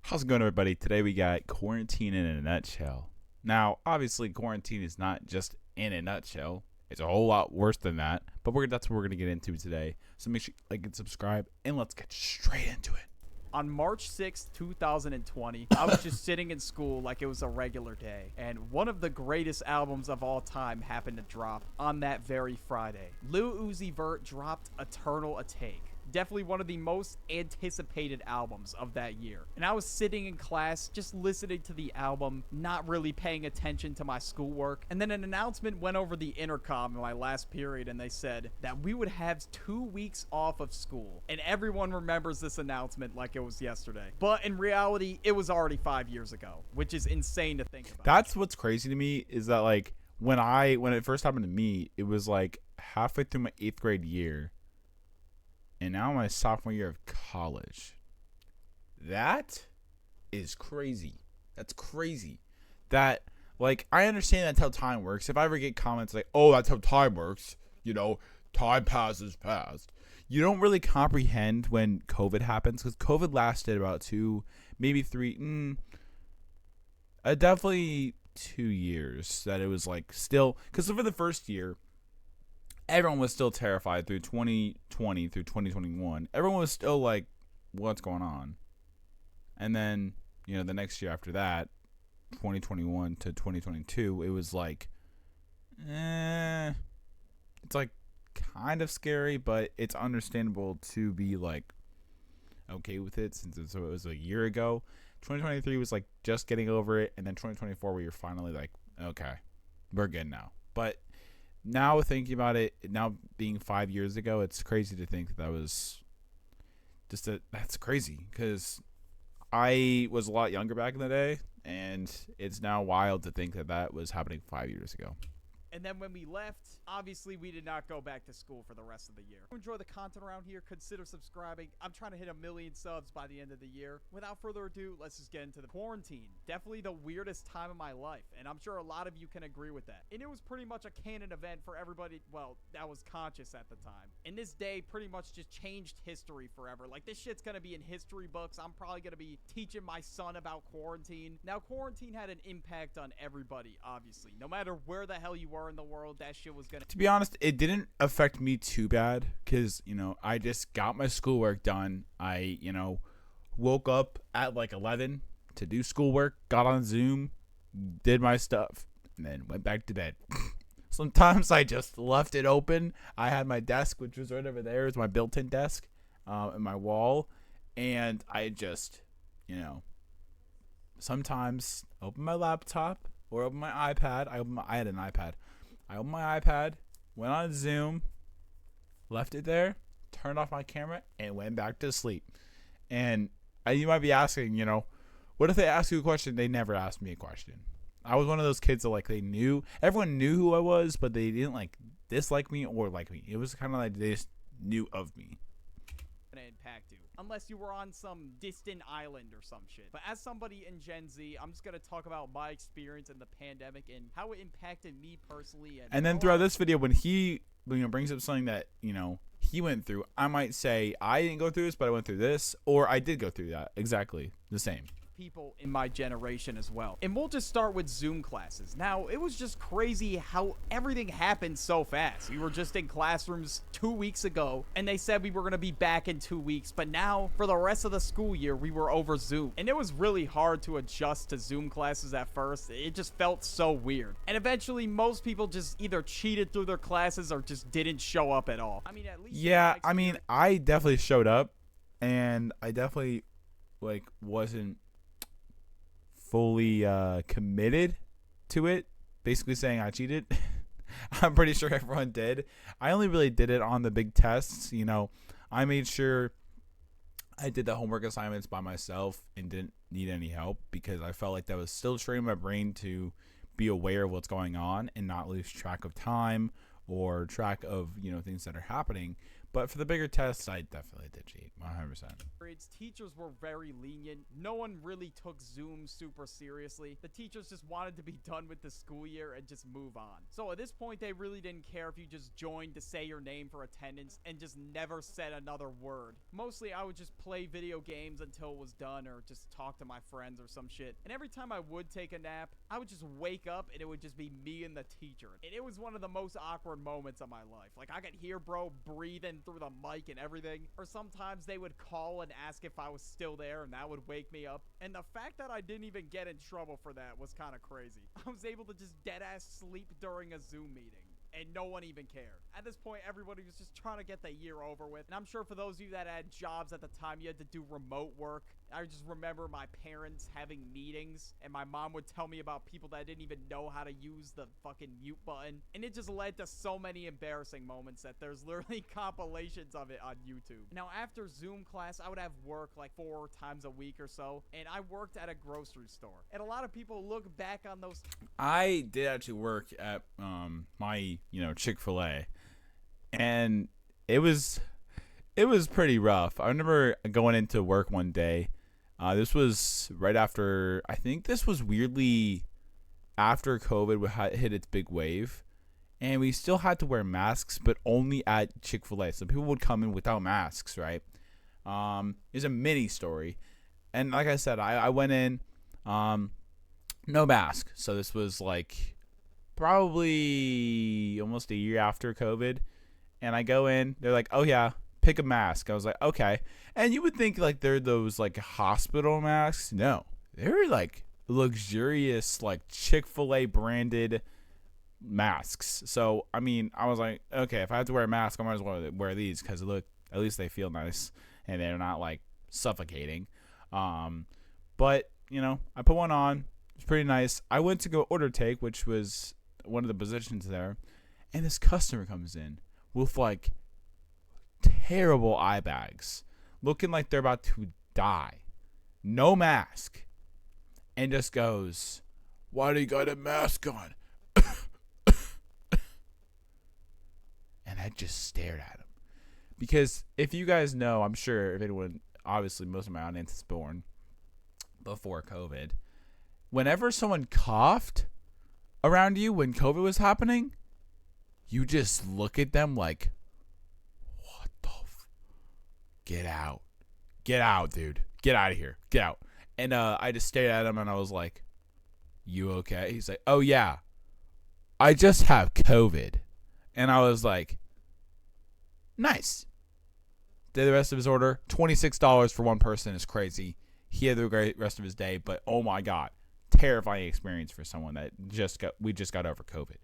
How's it going, everybody? Today we got quarantine in a nutshell. Now, obviously, quarantine is not just in a nutshell. It's a whole lot worse than that. But that's what we're going to get into today. So make sure you like and subscribe, and let's get straight into it. On March 6th, 2020, I was just sitting in school like it was a regular day, and one of the greatest albums of all time happened to drop on that very Friday. Lil Uzi Vert dropped Eternal Atake. Definitely one of the most anticipated albums of that year. And I was sitting in class just listening to the album, not really paying attention to my schoolwork. And then an announcement went over the intercom in my last period, and they said that we would have 2 weeks off of school. And everyone remembers this announcement like it was yesterday. But in reality, it was already 5 years ago, which is insane to think about. That's what's crazy to me is that like when it first happened to me, it was like halfway through my 8th grade year. And now my sophomore year of college. That is crazy. That's crazy. That, like, I understand that's how time works. If I ever get comments like, oh, that's how time works, time passes fast. You don't really comprehend when COVID happens, because COVID lasted about 2, maybe 3, definitely 2 years that it was like still, because for the first year, everyone was still terrified through 2020 through 2021. Everyone was still like, what's going on? And then, the next year after that, 2021 to 2022, it was like, it's like kind of scary, but it's understandable to be like okay with it since it was a year ago. 2023 was like just getting over it, and then 2024 we were finally like, okay, we're good now. But now thinking about it, now being 5 years ago, it's crazy to think that was that's crazy, because I was a lot younger back in the day, and it's now wild to think that was happening 5 years ago. And then when we left, obviously we did not go back to school for the rest of the year. If you enjoy the content around here, consider subscribing. I'm trying to hit 1 million subs by the end of the year. Without further ado, let's just get into the quarantine. Definitely the weirdest time of my life, and I'm sure a lot of you can agree with that. And it was pretty much a canon event for everybody, well, that was conscious at the time. And this day pretty much just changed history forever. Like, this shit's gonna be in history books. I'm probably gonna be teaching my son about quarantine. Now, quarantine had an impact on everybody, obviously. No matter where the hell you were in the world, that shit was gonna... To be honest, it didn't affect me too bad, because, I just got my schoolwork done. I, woke up at like 11 to do schoolwork, got on Zoom, did my stuff, and then went back to bed. Sometimes I just left it open. I had my desk, which was right over there. It's my built-in desk, and my wall, and I just, sometimes open my laptop or open my iPad. I had an iPad. I opened my iPad, went on Zoom, left it there, turned off my camera, and went back to sleep. And you might be asking, what if they ask you a question? They never asked me a question. I was one of those kids that everyone knew who I was, but they didn't like dislike me or like me. It was kind of like they just knew of me. Impact you, unless you were on some distant island or some shit. But as somebody in Gen Z, I'm just gonna talk about my experience in the pandemic and how it impacted me personally. And then throughout this video, when he brings up something that he went through, I might say I didn't go through this, but I went through this, or I did go through that. Exactly the same. People in my generation as well. And we'll just start with Zoom classes. Now, it was just crazy how everything happened so fast. We were just in classrooms 2 weeks ago, and they said we were going to be back in 2 weeks, but now for the rest of the school year, we were over Zoom. And it was really hard to adjust to Zoom classes at first. It just felt so weird. And eventually, most people just either cheated through their classes or just didn't show up at all. At least I definitely showed up, and I definitely wasn't fully committed to it, basically saying I cheated. I'm pretty sure everyone did. I only really did it on the big tests. I made sure I did the homework assignments by myself and didn't need any help, because I felt like that was still training my brain to be aware of what's going on and not lose track of time or track of things that are happening. But for the bigger tests, I definitely did cheat, 100%. Grades, teachers were very lenient. No one really took Zoom super seriously. The teachers just wanted to be done with the school year and just move on. So at this point, they really didn't care if you just joined to say your name for attendance and just never said another word. Mostly, I would just play video games until it was done or just talk to my friends or some shit. And every time I would take a nap, I would just wake up and it would just be me and the teacher. And it was one of the most awkward moments of my life. Like, I could hear bro breathing through the mic and everything. Or sometimes they would call and ask if I was still there, and that would wake me up. And the fact that I didn't even get in trouble for that was kind of crazy. I was able to just dead ass sleep during a Zoom meeting. And no one even cared. At this point, everybody was just trying to get the year over with. And I'm sure for those of you that had jobs at the time, you had to do remote work. I just remember my parents having meetings, and my mom would tell me about people that didn't even know how to use the fucking mute button. And it just led to so many embarrassing moments that there's literally compilations of it on YouTube. Now, after Zoom class, I would have work like 4 times a week or so, and I worked at a grocery store. And a lot of people look back on those. I did actually work at my Chick-fil-A, and it was pretty rough. I remember going into work one day. This was right after, I think this was weirdly after COVID hit its big wave, and we still had to wear masks, but only at Chick-fil-A. So people would come in without masks, right? It's a mini story, and like I said, I went in, no mask. So this was like probably almost a year after COVID, and I go in, they're like, oh yeah, pick a mask. I was like, okay. And you would think like they're those like hospital masks. No, they're like luxurious like Chick-fil-A branded masks. So I mean, I was like, okay, if I have to wear a mask, I might as well wear these because look, at least they feel nice and they're not like suffocating. But I put one on. It's pretty nice. I went to go order take, which was one of the positions there, and this customer comes in with like terrible eye bags, looking like they're about to die, no mask, and just goes, "Why do you got a mask on?" And I just stared at him. Because if you guys know, I'm sure if anyone, obviously most of my audience is born before COVID, whenever someone coughed around you when COVID was happening, you just look at them like, what the get out. Get out, dude. Get out of here. Get out. And I just stared at him and I was like, you okay? He's like, oh yeah, I just have COVID. And I was like, nice. Did the rest of his order. $26 for one person is crazy. He had the great rest of his day, but oh my god, terrifying experience for someone that we just got over COVID.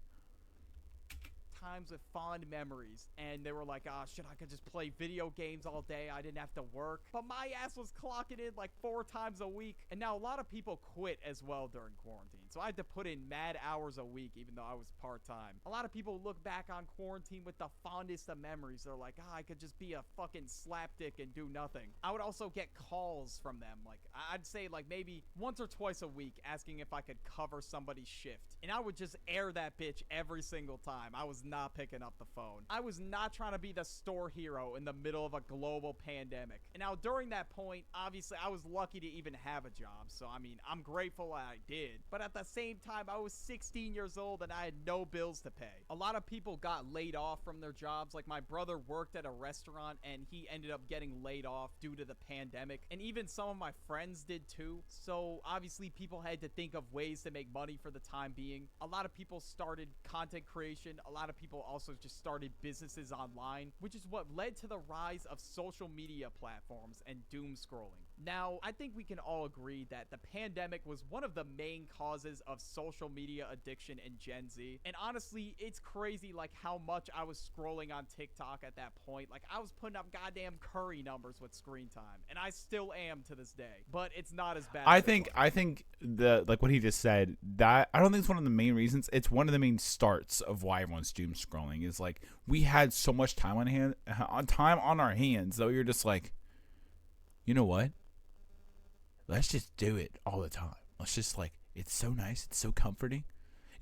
Times with fond memories, and they were like, oh shit, I could just play video games all day, I didn't have to work. But my ass was clocking in like 4 times a week. And now a lot of people quit as well during quarantine, so I had to put in mad hours a week even though I was part-time. A lot of people look back on quarantine with the fondest of memories. They're like, I could just be a fucking slapdick and do nothing. I would also get calls from them, like I'd say like maybe once or twice a week, asking if I could cover somebody's shift, and I would just air that bitch every single time. I was not picking up the phone. I was not trying to be the store hero in the middle of a global pandemic. And now during that point, obviously I was lucky to even have a job, so I mean, I'm grateful I did. But at the same time, I was 16 years old and I had no bills to pay. A lot of people got laid off from their jobs. Like my brother worked at a restaurant and he ended up getting laid off due to the pandemic, and even some of my friends did too. So obviously people had to think of ways to make money for the time being. A lot of people started content creation. A lot of people also just started businesses online, which is what led to the rise of social media platforms and doom scrolling. Now, I think we can all agree that the pandemic was one of the main causes of social media addiction in Gen Z. And honestly, it's crazy like how much I was scrolling on TikTok at that point. Like I was putting up goddamn curry numbers with screen time, and I still am to this day. But it's not as bad. I think the like what he just said, that I don't think it's one of the main reasons. It's one of the main starts of why everyone's doom scrolling. Is like we had so much time on our hands that you're just like, you know what? Let's just do it all the time. Let's just like, it's so nice. It's so comforting.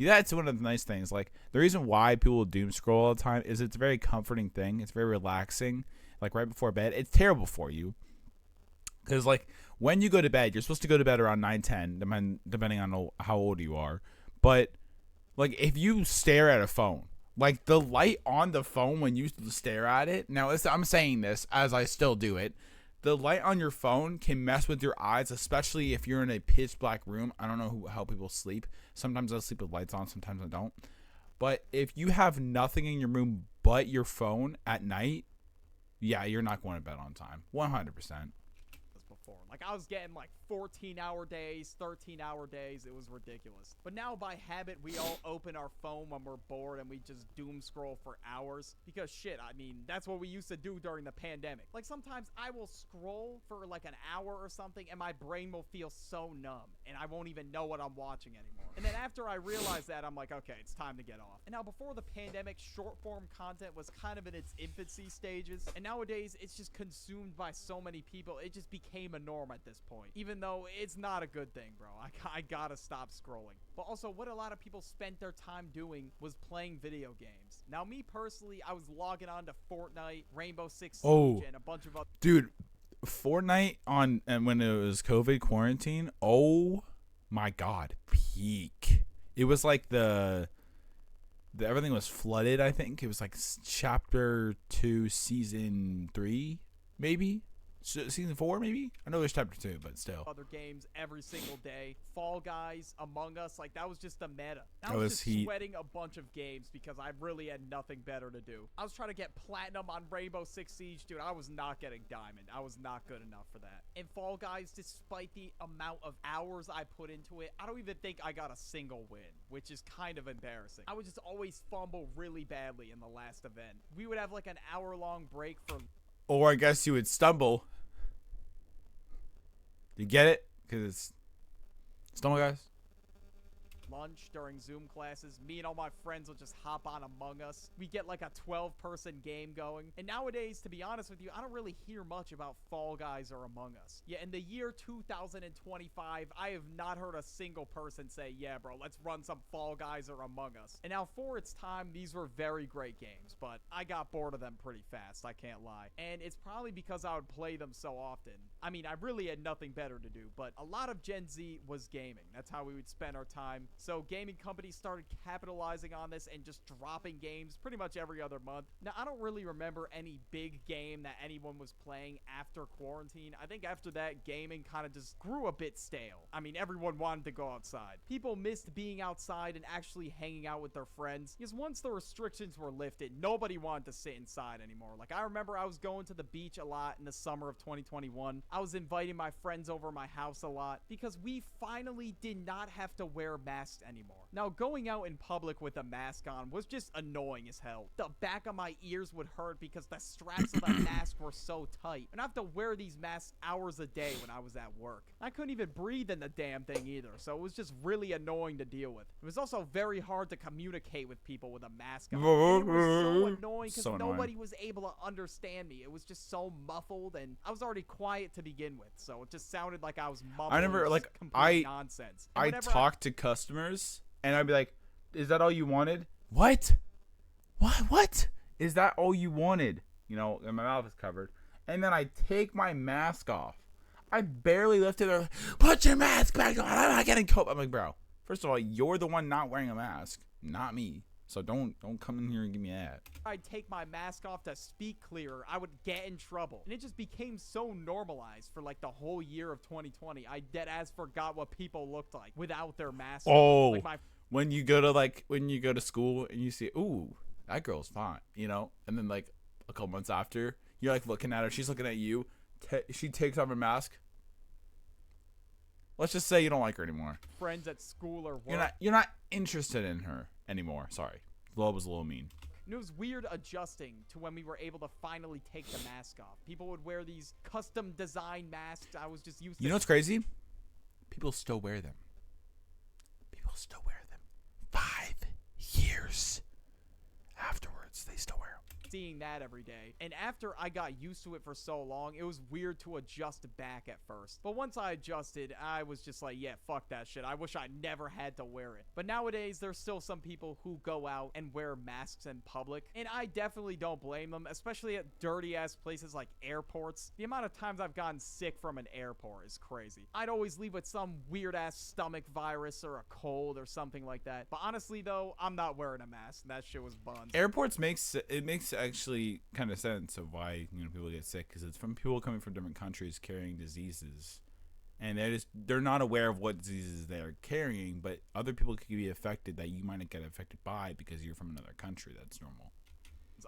Yeah, that's one of the nice things. Like the reason why people doom scroll all the time is it's a very comforting thing. It's very relaxing. Like right before bed, it's terrible for you because like when you go to bed, you're supposed to go to bed around 9, 10, depending on how old you are. But like if you stare at a phone, like the light on the phone when you stare at it. Now I'm saying this as I still do it. The light on your phone can mess with your eyes, especially if you're in a pitch black room. I don't know how people sleep. Sometimes I sleep with lights on, sometimes I don't. But if you have nothing in your room but your phone at night, yeah, you're not going to bed on time. 100%. Before. Like I was getting like 14-hour days, 13-hour days. It was ridiculous. But now by habit, we all open our phone when we're bored and we just doom scroll for hours. Because shit, I mean, that's what we used to do during the pandemic. Like sometimes I will scroll for like an hour or something and my brain will feel so numb and I won't even know what I'm watching anymore. And then after I realize that, I'm like, okay, it's time to get off. And now before the pandemic, short form content was kind of in its infancy stages. And nowadays, it's just consumed by so many people. It just became a norm at this point. Even though it's not a good thing, bro. I gotta stop scrolling. But also, what a lot of people spent their time doing was playing video games. Now, me personally, I was logging on to Fortnite, Rainbow Six Siege, and a bunch of other... Dude, Fortnite and when it was COVID quarantine, oh my God, peak. It was like the everything was flooded, I think. It was like chapter 2, season 3, maybe? Season 4, maybe? I know there's chapter 2, but still. Other games every single day. Fall Guys, Among Us, like that was just the meta. I That was was just heat. sweating a bunch of games because I really had nothing better to do. I was trying to get platinum on Rainbow Six Siege, dude. I was not getting diamond. I was not good enough for that. And Fall Guys, despite the amount of hours I put into it, I don't even think I got a single win, which is kind of embarrassing. I would just always fumble really badly in the last event. We would have like an hour-long break for... Or I guess you would stumble. You get it? Because it's stumble, guys. lunch during Zoom classes. Me and all my friends will just hop on Among Us. We get like a 12-person game going. And nowadays, to be honest with you, I don't really hear much about Fall Guys or Among Us. Yeah, in the year 2025, I have not heard a single person say, yeah, bro, let's run some Fall Guys or Among Us. And now for its time, these were very great games, but I got bored of them pretty fast, I can't lie. And it's probably because I would play them so often. I mean, I really had nothing better to do, but a lot of Gen Z was gaming. That's how we would spend our time. So gaming companies started capitalizing on this and just dropping games pretty much every other month. Now, I don't really remember any big game that anyone was playing after quarantine. I think after that, gaming kind of just grew a bit stale. I mean, everyone wanted to go outside. People missed being outside and actually hanging out with their friends, because once the restrictions were lifted, nobody wanted to sit inside anymore. Like, I remember I was going to the beach a lot in the summer of 2021. I was inviting my friends over my house a lot because we finally did not have to wear masks anymore. Now, going out in public with a mask on was just annoying as hell. The back of my ears would hurt because the straps of the mask were so tight, and I have to wear these masks hours a day when I was at work. I couldn't even breathe in the damn thing either, so it was just really annoying to deal with. It was also very hard to communicate with people with a mask on. And it was so annoying because nobody was able to understand me. It was just so muffled, and I was already quiet to begin with, so it just sounded like I was mumbling. I never, like, complete nonsense. And I talked to customers, and I'd be like, is that all you wanted? What? What? Is that all you wanted? You know, and my mouth is covered. And then I take my mask off. I barely lifted it. Put your mask back on. I'm not getting COVID. I'm like, bro, first of all, you're the one not wearing a mask, not me. So don't come in here and give me that. I'd take my mask off to speak clearer. I would get in trouble. And it just became so normalized for like the whole year of 2020. I dead ass forgot what people looked like without their mask on. Like when you go to school and you see, ooh, that girl's fine, you know? And then like a couple months after, you're like looking at her, she's looking at you. She takes off her mask. Let's just say you don't like her anymore. Friends at school or work. You're not interested in her anymore. Sorry. Love was a little mean. And it was weird adjusting to when we were able to finally take the mask off. People would wear these custom design masks. I was just used to. You know what's crazy? People still wear them. People still wear them. 5 years afterwards, they still wear them. seeing that every day. And after I got used to it for so long, it was weird to adjust back at first. But once I adjusted, I was just like, yeah, fuck that shit. I wish I never had to wear it. But nowadays, there's still some people who go out and wear masks in public, and I definitely don't blame them, especially at dirty ass places like airports. The amount of times I've gotten sick from an airport is crazy. I'd always leave with some weird ass stomach virus or a cold or something like that. But honestly though, I'm not wearing a mask. That shit was buns. Airports makes actually kind of sense of why people get sick, because it's from people coming from different countries carrying diseases, and they're not aware of what diseases they're carrying, but other people could be affected that you might not get affected by because you're from another country. That's normal.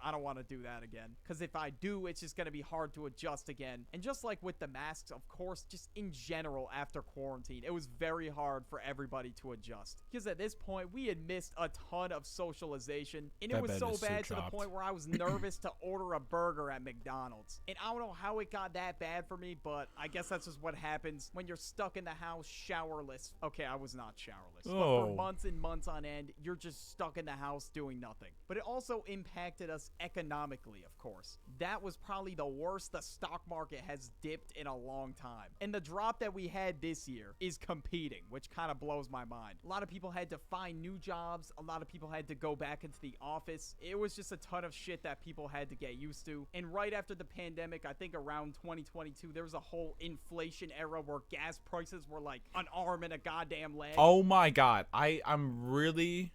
I don't want to do that again, because if I do, it's just going to be hard to adjust again. And just like with the masks, of course, just in general after quarantine, it was very hard for everybody to adjust, because at this point we had missed a ton of socialization, and it was so bad to the point where I was nervous to order a burger at McDonald's. And I don't know how it got that bad for me, but I guess that's just what happens when you're stuck in the house showerless. Okay, I was not showerless, but for months and months on end, you're just stuck in the house doing nothing. But it also impacted us economically, of course. That was probably the worst the stock market has dipped in a long time. And the drop that we had this year is competing, which kind of blows my mind. A lot of people had to find new jobs. A lot of people had to go back into the office. It was just a ton of shit that people had to get used to. And right after the pandemic, I think around 2022, there was a whole inflation era where gas prices were like an arm and a goddamn leg. Oh my god. I'm really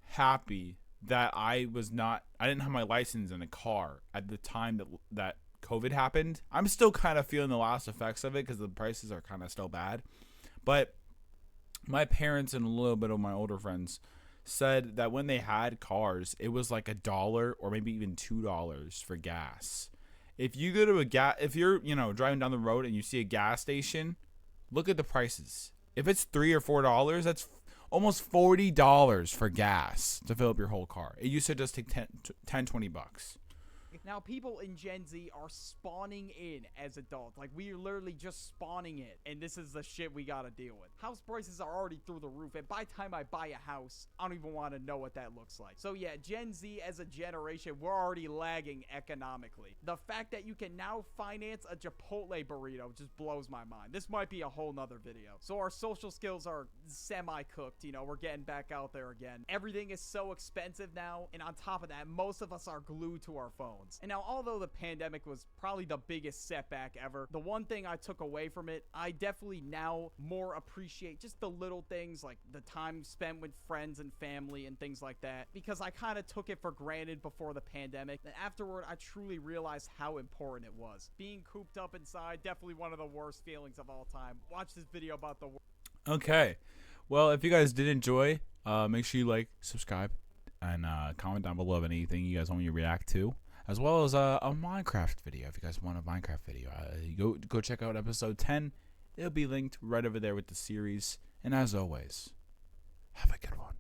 happy that I didn't have my license in a car at the time that COVID happened. I'm still kind of feeling the last effects of it because the prices are kind of still bad. But my parents and a little bit of my older friends said that when they had cars, it was like $1 or maybe even $2 for gas. If you go to if you're, driving down the road and you see a gas station, look at the prices. If it's $3 or $4, that's almost $40 for gas to fill up your whole car. It used to just take $20. Now, people in Gen Z are spawning in as adults. Like, we are literally just spawning in, and this is the shit we gotta deal with. House prices are already through the roof, and by the time I buy a house, I don't even want to know what that looks like. So yeah, Gen Z as a generation, we're already lagging economically. The fact that you can now finance a Chipotle burrito just blows my mind. This might be a whole nother video. So our social skills are semi-cooked, we're getting back out there again. Everything is so expensive now, and on top of that, most of us are glued to our phones. And now, although the pandemic was probably the biggest setback ever, the one thing I took away from it, I definitely now more appreciate just the little things, like the time spent with friends and family and things like that, because I kind of took it for granted before the pandemic. And afterward, I truly realized how important it was. Being cooped up inside, definitely one of the worst feelings of all time. Watch this video about the... Okay. Well, if you guys did enjoy, make sure you like, subscribe, and comment down below of anything you guys want me to react to, as well as a Minecraft video. If you guys want a Minecraft video, go check out episode 10. It'll be linked right over there with the series. And as always, have a good one.